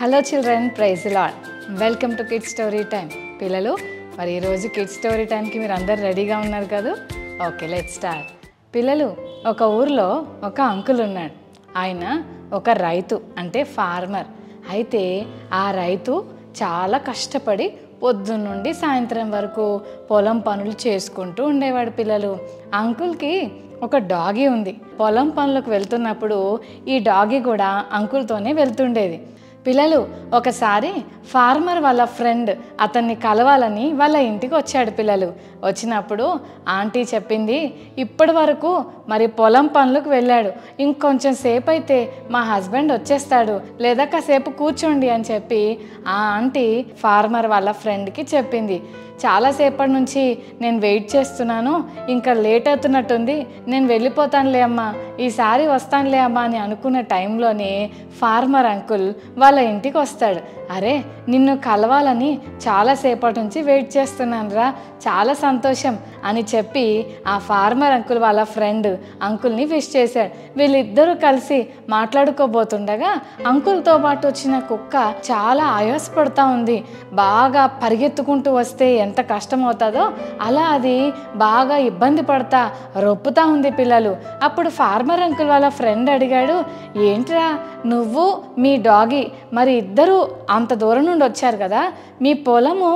Hello children, praise the Lord. Welcome to kids story time. పిల్లలు, మరి ఈరోజు kids story టైంకి మీరు అందరు రెడీగా ఉన్నారు కదా? Okay, let's start. పిల్లలు, ఒక ఊర్లో ఒక అంకుల్ ఉన్నాడు. ఆయన ఒక రైతు, అంటే ఫార్మర్. అయితే ఆ రైతు చాలా కష్టపడి పొద్దున్న నుండి సాయంత్రం వరకు పొలం పనులు చేసుకుంటూ ఉండేవాడు. పిల్లలు, అంకుల్కి ఒక డాగీ ఉంది. పొలం పనులకు వెళ్తున్నప్పుడు ఈ డాగీ కూడా అంకుల్తోనే వెళ్తుండేది. పిల్లలు, ఒకసారి ఫార్మర్ వాళ్ళ ఫ్రెండ్ అతన్ని కలవాలని వాళ్ళ ఇంటికి వచ్చాడు. పిల్లలు, వచ్చినప్పుడు ఆంటీ చెప్పింది, ఇప్పటి వరకు మరి పొలం పనులకు వెళ్ళాడు, ఇంకొంచెం సేపు అయితే మా హస్బెండ్ వచ్చేస్తాడు, లేదా కాసేపు కూర్చోండి అని చెప్పి ఆ ఆంటీ ఫార్మర్ వాళ్ళ ఫ్రెండ్కి చెప్పింది. చాలాసేపటి నుంచి నేను వెయిట్ చేస్తున్నాను, ఇంకా లేట్ అవుతున్నట్టుంది, నేను వెళ్ళిపోతానులే అమ్మా, ఈసారి వస్తానులే అమ్మా అని అనుకున్న టైంలోనే ఫార్మర్ అంకుల్ వాళ్ళ ఇంటికి వస్తాడు. అరే, నిన్ను కలవాలని చాలాసేపటి నుంచి వెయిట్ చేస్తున్నాను రా, చాలా సంతోషం అని చెప్పి ఆ ఫార్మర్ అంకుల్ వాళ్ళ ఫ్రెండ్ అంకుల్ని విష్ చేశాడు. వీళ్ళిద్దరూ కలిసి మాట్లాడుకోబోతుండగా అంకుల్తో పాటు వచ్చిన కుక్క చాలా ఆయాసపడుతూ ఉంది. బాగా పరిగెత్తుకుంటూ వస్తే ఎంత కష్టమవుతుందో అలా అది బాగా ఇబ్బంది పడతా రొప్పుతూ ఉంది. పిల్లలు, అప్పుడు ఫార్మర్ అంకుల్ వాళ్ళ ఫ్రెండ్ అడిగాడు, ఏంట్రా నువ్వు మీ డాగీ మరి ఇద్దరు అంత దూరం నుండి వచ్చారు కదా, మీ పొలము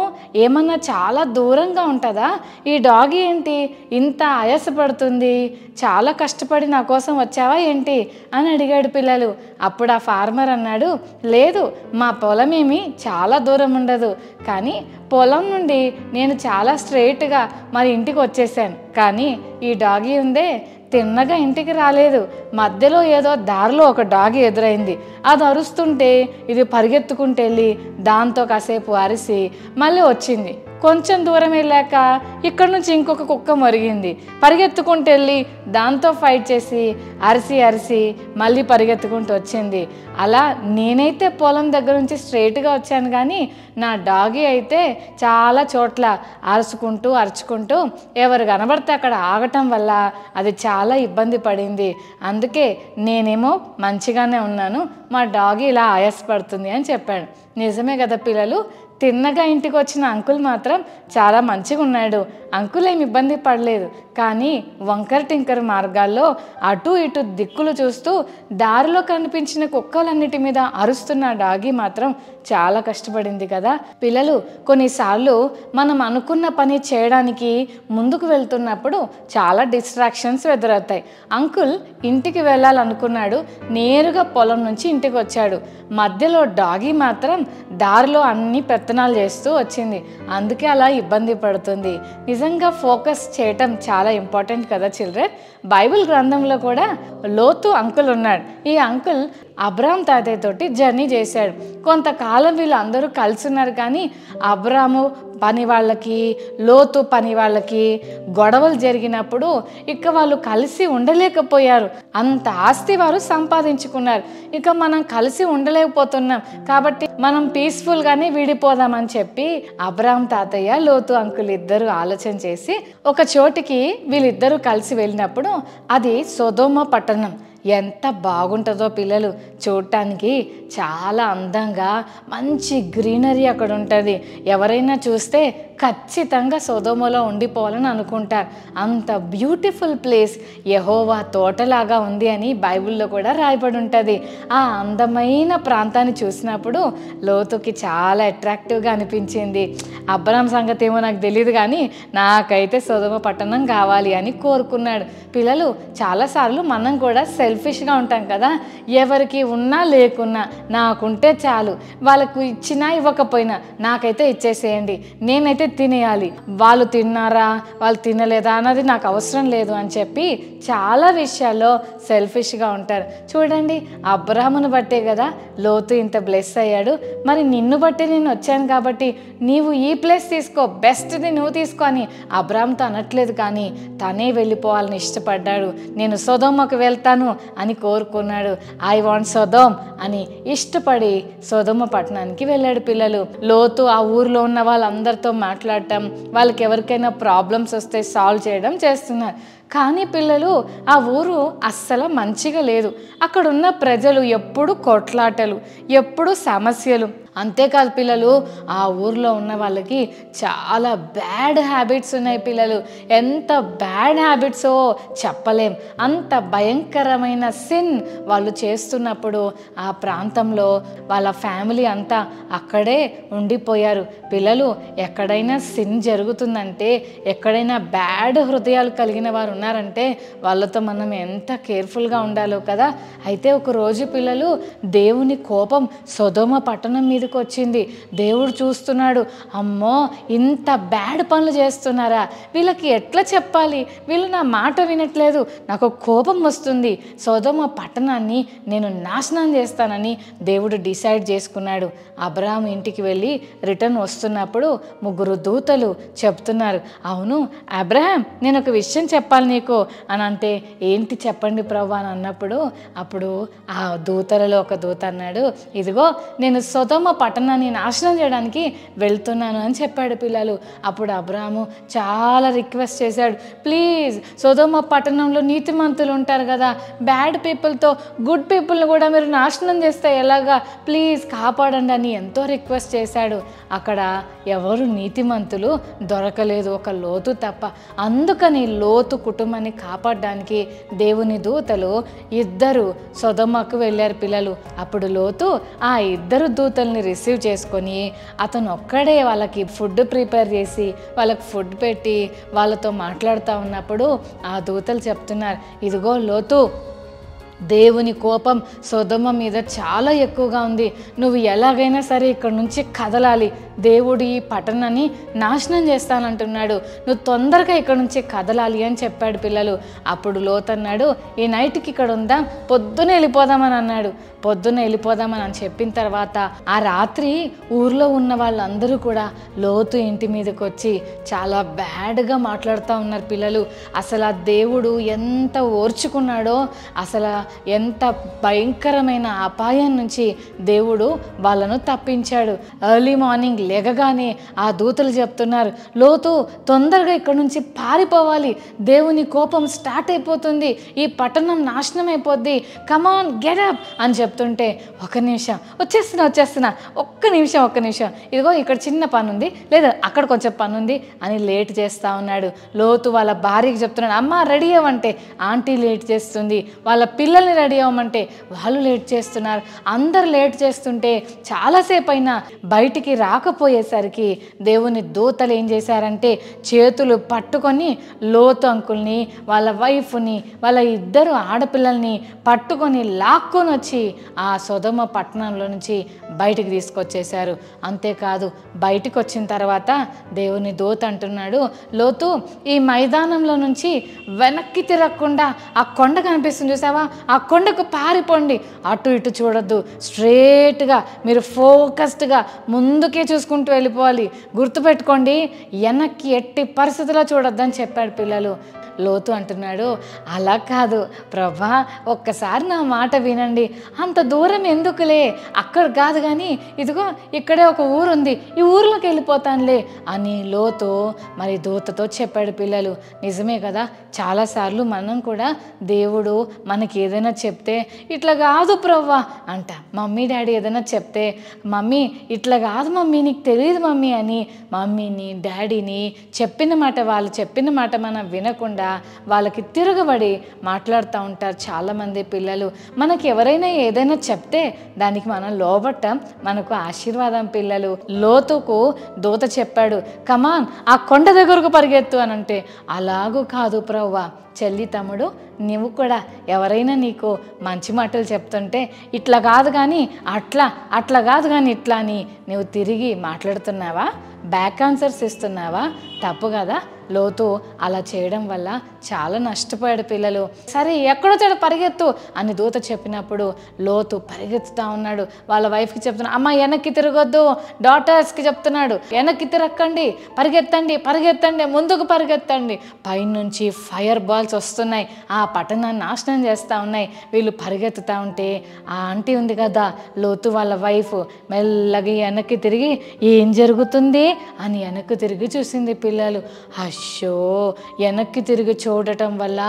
ఏమన్నా చాలా దూరంగా ఉంటుందా? ఈ డాగీ ఏంటి ఇంత ఆయాసపడుతుంది, చాలా కష్టపడి నా కోసం వచ్చావా ఏంటి అని అడిగాడు. పిల్లలు, అప్పుడు ఆ ఫార్మర్ అన్నాడు, లేదు, మా పొలం ఏమీ చాలా దూరం ఉండదు, కానీ పొలం నుండి నేను చాలా స్ట్రైట్గా మరి ఇంటికి వచ్చేసాను, కానీ ఈ డాగీ ఉందే తిన్నగా ఇంటికి రాలేదు. మధ్యలో ఏదో దారిలో ఒక డాగీ ఎదురైంది, అది అరుస్తుంటే ఇది పరిగెత్తుకుంటూ వెళ్ళి దాంతో కాసేపు అరిసి మళ్ళీ వచ్చింది. కొంచెం దూరం వెళ్ళాక ఇక్కడ నుంచి ఇంకొక కుక్క మరిగింది, పరిగెత్తుకుంటూ వెళ్ళి దాంతో ఫైట్ చేసి అరిసి అరిసి మళ్ళీ పరిగెత్తుకుంటూ వచ్చింది. అలా నేనైతే పొలం దగ్గర నుంచి స్ట్రైట్గా వచ్చాను, కానీ నా డాగీ అయితే చాలా చోట్ల అరుచుకుంటూ ఎవరు కనబడితే అక్కడ ఆగటం వల్ల అది చాలా ఇబ్బంది పడింది. అందుకే నేనేమో మంచిగానే ఉన్నాను, మా డాగీ ఇలా ఆయాసపడుతుంది అని చెప్పాడు. నిజమే కదా పిల్లలు, తిన్నగా ఇంటికి వచ్చిన అంకుల్ మాత్రం చాలా మంచిగా ఉన్నాడు. అంకుల్ ఏమి ఇబ్బంది పడలేదు, కానీ వంకర టింకర మార్గాల్లో అటు ఇటు దిక్కులు చూస్తూ దారిలో కనిపించిన కుక్కలన్నిటి మీద అరుస్తున్న డాగీ మాత్రం చాలా కష్టపడింది కదా. పిల్లలు, కొన్నిసార్లు మనం అనుకున్న పని చేయడానికి ముందుకు వెళ్తున్నప్పుడు చాలా డిస్ట్రాక్షన్స్ ఎదురవుతాయి. అంకుల్ ఇంటికి వెళ్ళాలనుకున్నాడు, నేరుగా పొలం నుంచి ఇంటికి వచ్చాడు. మధ్యలో డాగీ మాత్రం దారిలో అన్ని పెత్తనాలు చేస్తూ వచ్చింది, అందుకే అలా ఇబ్బంది పడుతుంది. నిజంగా ఫోకస్ చేయటం చాలా ఇంపార్టెంట్ కదా చిల్డ్రన్. బైబిల్ గ్రంథంలో కూడా లోతు అంకుల్ ఉన్నాడు. ఈ అంకుల్ అబ్రామ్ తాతయ్య తోటి జర్నీ చేశాడు. కొంతకాలం వీళ్ళు అందరూ కలిసి ఉన్నారు, కానీ అబ్రాము పని వాళ్ళకి లోతు పని వాళ్ళకి గొడవలు జరిగినప్పుడు ఇక వాళ్ళు కలిసి ఉండలేకపోయారు. అంత ఆస్తి వారు సంపాదించుకున్నారు, ఇక మనం కలిసి ఉండలేకపోతున్నాం, కాబట్టి మనం పీస్ఫుల్గానే విడిపోదామని చెప్పి అబ్రామ్ తాతయ్య లోతు అంకుల్ ఇద్దరు ఆలోచన చేసి ఒక చోటికి వీళ్ళిద్దరూ కలిసి వెళ్ళినప్పుడు అది సొదొమ పట్టణం. ఎంత బాగుంటుందో పిల్లలు, చూడటానికి చాలా అందంగా మంచి గ్రీనరీ అక్కడ ఉంటుంది. ఎవరైనా చూస్తే ఖచ్చితంగా సొదొమలో ఉండిపోవాలని అనుకుంటారు. అంత బ్యూటిఫుల్ ప్లేస్, యెహోవా తోటలాగా ఉంది అని బైబిల్లో కూడా రాయబడి ఉంటుంది. ఆ అందమైన ప్రాంతాన్ని చూసినప్పుడు లోతుకి చాలా అట్రాక్టివ్గా అనిపించింది. అబ్రామ్ సంగతి ఏమో నాకు తెలియదు, కానీ నాకైతే సొదొమ పట్టణం కావాలి అని కోరుకున్నాడు. పిల్లలు, చాలాసార్లు మనం కూడా సెల్ఫిష్గా ఉంటాం కదా, ఎవరికి ఉన్నా లేకున్నా నాకుంటే చాలు, వాళ్ళకు ఇచ్చినా ఇవ్వకపోయినా నాకైతే ఇచ్చేసేయండి, నేనైతే తినేయాలి, వాళ్ళు తిన్నారా వాళ్ళు తినలేదా అన్నది నాకు అవసరం లేదు అని చెప్పి చాలా విషయాల్లో సెల్ఫిష్గా ఉంటారు. చూడండి, అబ్రాహామును బట్టే కదా లోతు ఇంత బ్లెస్ అయ్యాడు. మరి నిన్ను బట్టి నేను వచ్చాను కాబట్టి నీవు ఈ ప్లేస్ తీసుకో, బెస్ట్ది నువ్వు తీసుకో అని అబ్రాహాంతో అనట్లేదు, కానీ తనే వెళ్ళిపోవాలని ఇష్టపడ్డాడు. నేను సొదొమకు వెళ్తాను అని కోరుకున్నాడు. ఐ వాంట్ సొదొమ్ అని ఇష్టపడి సొదొమ పట్టణానికి వెళ్ళాడు. పిల్లలు, లోతు ఆ ఊరిలో ఉన్న వాళ్ళందరితో మాట్లాడటం, వాళ్ళకి ఎవరికైనా ప్రాబ్లమ్స్ వస్తే సాల్వ్ చేయడం చేస్తున్నారు. కానీ పిల్లలు ఆ ఊరు అస్సలు మంచిగా లేదు. అక్కడున్న ప్రజలు ఎప్పుడు కొట్లాటలు, ఎప్పుడు సమస్యలు. అంతేకాదు పిల్లలు, ఆ ఊర్లో ఉన్న వాళ్ళకి చాలా బ్యాడ్ హ్యాబిట్స్ ఉన్నాయి పిల్లలు. ఎంత బ్యాడ్ హ్యాబిట్సో చెప్పలేం. అంత భయంకరమైన సిన్ వాళ్ళు చేస్తున్నప్పుడు ఆ ప్రాంతంలో వాళ్ళ ఫ్యామిలీ అంతా అక్కడే ఉండిపోయారు. పిల్లలు, ఎక్కడైనా సిన్ జరుగుతుందంటే, ఎక్కడైనా బ్యాడ్ హృదయాలు కలిగిన వారు ఉన్నారంటే వాళ్ళతో మనం ఎంత కేర్ఫుల్గా ఉండాలో కదా. అయితే ఒకరోజు పిల్లలు, దేవుని కోపం సొదొమ పట్టణం మీదకి వచ్చింది. దేవుడు చూస్తున్నాడు, అమ్మో ఇంత బ్యాడ్ పనులు చేస్తున్నారా, వీళ్ళకి ఎట్లా చెప్పాలి, వీళ్ళు నా మాట వినట్లేదు, నాకు కోపం వస్తుంది, సొదొమ పట్టణాన్ని నేను నాశనం చేస్తానని దేవుడు డిసైడ్ చేసుకున్నాడు. అబ్రాహాము ఇంటికి వెళ్ళి రిటర్న్ వస్తున్నప్పుడు 3 దూతలు చెప్తున్నారు, అవును అబ్రహాం, నేను ఒక విషయం చెప్పాలి నీకు అని అంటే, ఏంటి చెప్పండి ప్రభువా అని అన్నప్పుడు, అప్పుడు ఆ దూతలలో ఒక దూత అన్నాడు, ఇదిగో నేను సొదొమ పట్టణాన్ని నాశనం చేయడానికి వెళ్తున్నాను అని చెప్పాడు పిల్లలు. అప్పుడు అబ్రాహాము చాలా రిక్వెస్ట్ చేశాడు, ప్లీజ్ సొదొమ పట్టణంలో నీతిమంతులు ఉంటారు కదా, బ్యాడ్ పీపుల్తో గుడ్ పీపుల్ని కూడా మీరు నాశనం చేస్తే ఎలాగా, ప్లీజ్ కాపాడండి అని ఎంతో రిక్వెస్ట్ చేశాడు. అక్కడ ఎవరు నీతిమంతులు దొరకలేదు, ఒక లోతు తప్ప. అందుకని లోతు కుటుంబాన్ని కాపాడడానికి దేవుని దూతలు 2 సొదొమకు వెళ్ళారు పిల్లలు. అప్పుడు లోతు ఆ 2 దూతల్ని రిసీవ్ చేసుకొని అతను ఒక్కడే వాళ్ళకి ఫుడ్ ప్రిపేర్ చేసి వాళ్ళకి ఫుడ్ పెట్టి వాళ్ళతో మాట్లాడుతూ ఉన్నప్పుడు ఆ దూతలు చెప్తున్నారు, ఇదిగో లోతు, దేవుని కోపం సొదొమ మీద చాలా ఎక్కువగా ఉంది, నువ్వు ఎలాగైనా సరే ఇక్కడ నుంచి కదలాలి, దేవుడు ఈ పట్టణాన్ని నాశనం చేస్తానంటున్నాడు, నువ్వు తొందరగా ఇక్కడ నుంచి కదలాలి అని చెప్పాడు పిల్లలు. అప్పుడు లోతు అన్నాడు, ఈ నైట్కి ఇక్కడ ఉందాం, పొద్దున వెళ్ళిపోదామని అన్నాడు. పొద్దున్న వెళ్ళిపోదామని చెప్పిన తర్వాత ఆ రాత్రి ఊర్లో ఉన్న వాళ్ళందరూ కూడా లోతు ఇంటి మీదకి వచ్చి చాలా బ్యాడ్గా మాట్లాడుతూ ఉన్నారు పిల్లలు. అసలు ఆ దేవుడు ఎంత ఓర్చుకున్నాడో, అసలు ఎంత భయంకరమైన అపాయం నుంచి దేవుడు వాళ్ళను తప్పించాడు. ఎర్లీ మార్నింగ్ లేగగానే ఆ దూతలు చెప్తున్నారు, లోతు తొందరగా ఇక్కడ నుంచి పారిపోవాలి, దేవుని కోపం స్టార్ట్ అయిపోతుంది, ఈ పట్టణం నాశనం అయిపోద్ది, కమాన్ గెట్ అప్ అని చెప్తుంటే, ఒక నిమిషం వచ్చేస్తున్నా, ఒక్క నిమిషం, ఇదిగో ఇక్కడ చిన్న పని ఉంది, లేదా అక్కడ కొంచెం పని ఉంది అని లేట్ చేస్తూ ఉన్నాడు. లోతు వాళ్ళ భార్యకి చెప్తున్నాడు, అమ్మ రెడీ అవ్వంటే ఆంటీ లేట్ చేస్తుంది, వాళ్ళ పిల్లల్ని రెడీ అవ్వమంటే వాళ్ళు లేట్ చేస్తున్నారు, అందరు లేట్ చేస్తుంటే చాలాసేపు అయినా బయటికి రాకపోయేసరికి దేవుని దూతలు ఏం చేశారంటే చేతులు పట్టుకొని లోతు అంకుల్ని, వాళ్ళ వైఫ్ని, వాళ్ళ 2 ఆడపిల్లల్ని పట్టుకొని లాక్కొని వచ్చి ఆ సొదొమ పట్టణంలో నుంచి బయటికి తీసుకొచ్చేశారు. అంతేకాదు, బయటికి వచ్చిన తర్వాత దేవుని దూత అంటున్నాడు, లోతు ఈ మైదానంలో నుంచి వెనక్కి తిరగకుండా ఆ కొండ కనిపిస్తుంది చూసావా, ఆ కొండకు పారిపోండి, అటు ఇటు చూడొద్దు, స్ట్రేట్గా మీరు ఫోకస్డ్గా ముందుకే చూసుకుంటూ వెళ్ళిపోవాలి, గుర్తుపెట్టుకోండి వెనక్కి ఎట్టి పరిస్థితిలో చూడొద్దని చెప్పాడు పిల్లలు. లోతు అంటున్నాడు, అలా కాదు ప్రభా, ఒక్కసారి నా మాట వినండి, అంత దూరం ఎందుకులే, అక్కడ కాదు కానీ ఇదిగో ఇక్కడే ఒక ఊరు ఉంది, ఈ ఊర్లోకి వెళ్ళిపోతానులే అని లోతు మరి దూతతో చెప్పాడు పిల్లలు. నిజమే కదా, చాలాసార్లు మనం కూడా దేవుడు మనకి ఏదైనా చెప్తే ఇట్లా కాదు ప్రవ్వా అంట. మమ్మీ డాడీ ఏదైనా చెప్తే, మమ్మీ ఇట్లా కాదు మమ్మీ, నీకు తెలియదు మమ్మీ అని మమ్మీని డాడీని వాళ్ళు చెప్పిన మాట మనం వినకుండా వాళ్ళకి తిరగబడి మాట్లాడుతూ ఉంటారు చాలామంది పిల్లలు. మనకి ఎవరైనా ఏదైనా చెప్తే దానికి మనం లోబట్టం, మనకు ఆశీర్వాదం పిల్లలు. లోతుకు దూత చెప్పాడు, కమాన్ ఆ కొండ దగ్గరకు పరిగెత్తు అని అంటే, అలాగూ కాదు ప్రవ్వా, చెల్లి తమ్ముడు, నువ్వు కూడా ఎవరైనా నీకు మంచి మాటలు చెప్తుంటే ఇట్లా కాదు కానీ అట్లా కాదు కానీ ఇట్లా అని నువ్వు తిరిగి మాట్లాడుతున్నావా, బ్యాక్ ఆన్సర్స్ ఇస్తున్నావా, తప్పు కదా. లోతు అలా చేయడం వల్ల చాలా నష్టపోయాడు పిల్లలు. సరే ఎక్కడో చోట పరిగెత్తు అని దూత చెప్పినప్పుడు లోతు పరిగెత్తుతూ ఉన్నాడు. వాళ్ళ వైఫ్కి చెప్తున్నాడు, అమ్మ వెనక్కి తిరగొద్దు, డాటర్స్కి చెప్తున్నాడు, వెనక్కి తిరక్కండి, పరిగెత్తండి, ముందుకు పరిగెత్తండి. పైనుంచి ఫైర్ బాల్స్ వస్తున్నాయి, ఆ పట్టణాన్ని నాశనం చేస్తూ ఉన్నాయి. వీళ్ళు పరిగెత్తుతూ ఉంటే ఆ ఆంటీ ఉంది కదా లోతు వాళ్ళ వైఫ్ మెల్లగా వెనక్కి తిరిగి, ఏం జరుగుతుంది అని వెనక్కి తిరిగి చూసింది పిల్లలు. అయ్యో, వెనక్కి తిరిగి చూడటం వల్ల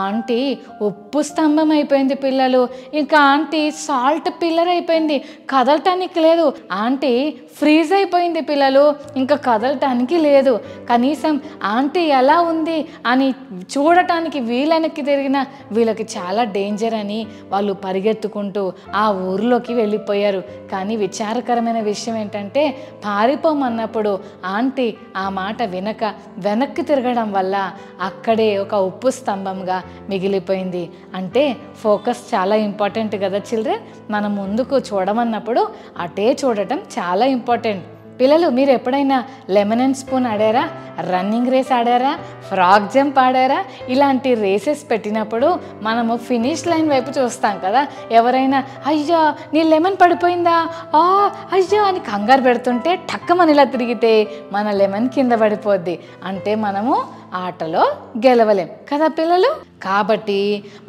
ఆంటీ ఉప్పు స్తంభం అయిపోయింది పిల్లలు. ఇంకా ఆంటీ సాల్ట్ పిల్లర్ అయిపోయింది, కదలటానికి లేదు. ఆంటీ ఫ్రీజ్ అయిపోయింది పిల్లలు, ఇంకా కదలటానికి లేదు. కనీసం ఆంటీ ఎలా ఉంది అని చూడటానికి వీళ్ళకి తిరిగిన వీళ్ళకి చాలా డేంజర్ అని వాళ్ళు పరిగెత్తుకుంటూ ఆ ఊరిలోకి వెళ్ళిపోయారు. కానీ విచారకరమైన విషయం ఏంటంటే, పారిపోమన్నప్పుడు ఆంటీ ఆ మాట వినక వెనక్కి తిరగడం వల్ల అక్కడే ఒక ఉప్పు స్తంభంగా మిగిలిపోయింది. అంటే ఫోకస్ చాలా ఇంపార్టెంట్ కదా చిల్డ్రన్. మనం ముందుకు చూడమన్నప్పుడు అటే చూడటం చాలా ఇంపార్టెంట్. పిల్లలు, మీరు ఎప్పుడైనా లెమన్ అండ్ స్పూన్ ఆడారా? రన్నింగ్ రేస్ ఆడారా? ఫ్రాగ్ జంప్ ఆడారా? ఇలాంటి రేసెస్ పెట్టినప్పుడు మనము ఫినిష్ లైన్ వైపు చూస్తాం కదా. ఎవరైనా అయ్యో నీ లెమన్ పడిపోయిందా, అయ్యో అని కంగారు పెడుతుంటే టక్కమని ఇలా తిరిగితే మన లెమన్ కింద పడిపోద్ది. అంటే మనము ఆటలో గెలవలేం కదా పిల్లలు. కాబట్టి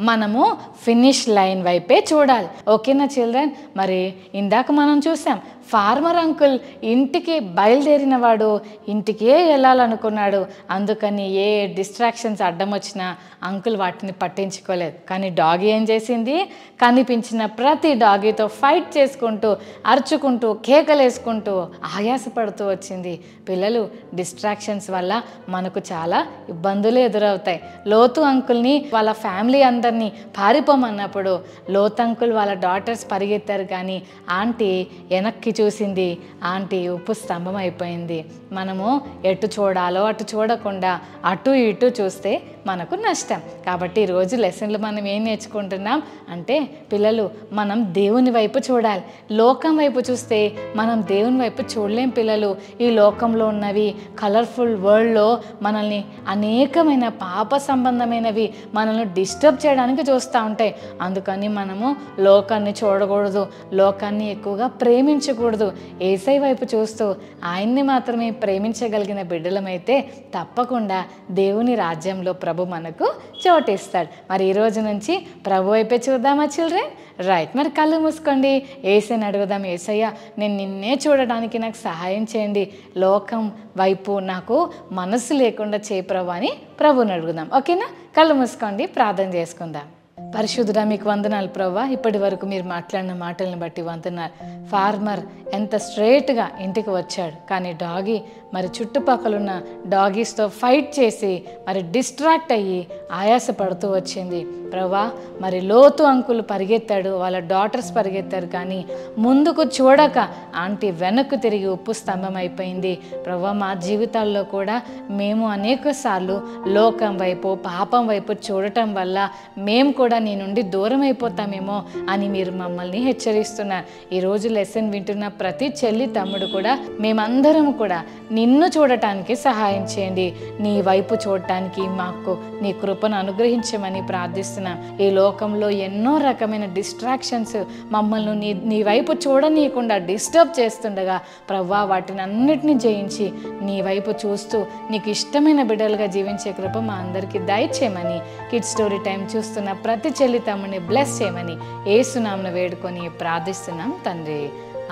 మనము ఫినిష్ లైన్ వైపే చూడాలి. ఓకేనా చిల్డ్రన్? మరి ఇందాక మనం చూసాం, ఫార్మర్ అంకుల్ ఇంటికి బయలుదేరిన వాడు ఇంటికే వెళ్ళాలనుకున్నాడు. అందుకని ఏ డిస్ట్రాక్షన్స్ అడ్డం వచ్చినా అంకుల్ వాటిని పట్టించుకోలేదు. కానీ డాగీ ఏం చేసింది? కనిపించిన ప్రతి డాగీతో ఫైట్ చేసుకుంటూ, అరుచుకుంటూ, కేకలేసుకుంటూ, ఆయాసపడుతూ వచ్చింది. పిల్లలు, డిస్ట్రాక్షన్స్ వల్ల మనకు చాలా ఇబ్బందులు ఎదురవుతాయి. లోతు అంకుల్ని వాళ్ళ ఫ్యామిలీ అందరినీ పారిపోమన్నప్పుడు లోతు అంకుల్ వాళ్ళ డాటర్స్ పరిగెత్తారు, కానీ ఆంటీ వెనక్కి చూసింది. ఆంటీ ఉప్పు స్తంభం అయిపోయింది. మనము ఎటు చూడాలో అటు చూడకుండా అటు ఇటు చూస్తే మనకు నష్టం. కాబట్టి ఈరోజు లెసన్లు మనం ఏం నేర్చుకుంటున్నాం అంటే, పిల్లలు మనం దేవుని వైపు చూడాలి. లోకం వైపు చూస్తే మనం దేవుని వైపు చూడలేం పిల్లలు. ఈ లోకంలో ఉన్నవి కలర్ఫుల్ వరల్డ్లో మనల్ని అనేకమైన పాప సంబంధమైనవి మనల్ని డిస్టర్బ్ చేయడానికి చూస్తూ ఉంటాయి. అందుకని మనము లోకాన్ని చూడకూడదు, లోకాన్ని ఎక్కువగా ప్రేమించకూడదు. యేసయ్య వైపు చూస్తూ ఆయన్ని మాత్రమే ప్రేమించగలిగిన బిడ్డలమైతే తప్పకుండా దేవుని రాజ్యంలో ప్రభు మనకు చోటిస్తాడు. మరి ఈ రోజు నుంచి ప్రభు వైపే చూద్దామా చిల్డ్రన్? రైట్. మరి కళ్ళు మూసుకోండి, యేసయ్యని అడుగుదాం. యేసయ్య, నేను నిన్నే చూడడానికి నాకు సహాయం చేయండి, లోకం వైపు నాకు మనసు లేకుండా చేయి ప్రభు అని ప్రభుని అడుగుదాం. ఓకేనా? కళ్ళు మూసుకోండి, ప్రార్థన చేసుకుందాం. పరిశుద్ధుడా, మీకు వందనాలు ప్రభువా. ఇప్పటి వరకు మీరు మాట్లాడిన మాటలను బట్టి వందనాలు. ఫార్మర్ ఎంత స్ట్రైట్గా ఇంటికి వచ్చాడు, కానీ డాగీ మరి చుట్టుపక్కలున్న డాగీస్తో ఫైట్ చేసి మరి డిస్ట్రాక్ట్ అయ్యి ఆయాసపడుతూ వచ్చింది ప్రభువా. మరి లోతు అంకుల్ పరిగెత్తాడు, వాళ్ళ డాటర్స్ పరిగెత్తారు, కానీ ముందుకు చూడక ఆంటీ వెనక్కు తిరిగి ఉప్పు స్తంభం అయిపోయింది. ప్రభువా, మా జీవితాల్లో కూడా మేము అనేక సార్లు లోకం వైపు, పాపం వైపు చూడటం వల్ల మేము కూడా నీ నుండి దూరం అయిపోతామేమో అని మీరు మమ్మల్ని హెచ్చరిస్తున్నారు. ఈరోజు లెసన్ వింటున్న ప్రతి చెల్లి తమ్ముడు కూడా మేమందరం కూడా నిన్ను చూడటానికి సహాయం చేయండి. నీ వైపు చూడటానికి మాకు నీ కృపను అనుగ్రహించమని ప్రార్థిస్తున్నాం. ఈ లోకంలో ఎన్నో రకమైన డిస్ట్రాక్షన్స్ మమ్మల్ని నీ వైపు చూడనీయకుండా డిస్టర్బ్ చేస్తుండగా ప్రభువా, వాటిని అన్నిటినీ జయించి నీ వైపు చూస్తూ నీకు ఇష్టమైన బిడ్డలుగా జీవించే కృప మా అందరికీ దయచేయమని, కిడ్స్ స్టోరీ టైం చూస్తున్న ప్రతి చెల్లి తమ్ముడిని బ్లెస్ చేయమని యేసు నామమున వేడుకొని ప్రార్థిస్తున్నాం తండ్రి.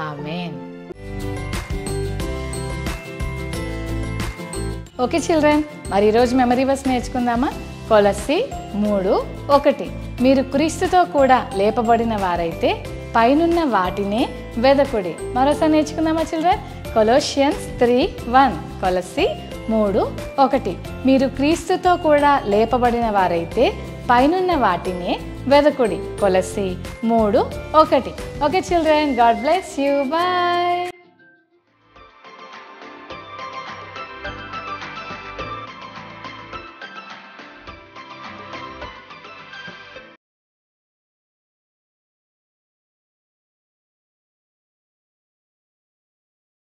ఆమేన్. ఓకే చిల్డ్రన్, మరి ఈరోజు మెమరీ వర్స్ నేర్చుకుందామా? కొలస్సీ 3:1. మీరు క్రీస్తుతో కూడా లేపబడిన వారైతే పైనున్న వాటినే వెదకుడి. మరోసారి నేర్చుకుందామా చిల్డ్రన్? కొలోషియన్స్ 3:1. కొలస్సీ 3:1. మీరు క్రీస్తుతో కూడా లేపబడిన వారైతే పైనున్న వాటినే వెదకుడి. కొలస్సీ 3:1. Okay children, God bless you. Bye.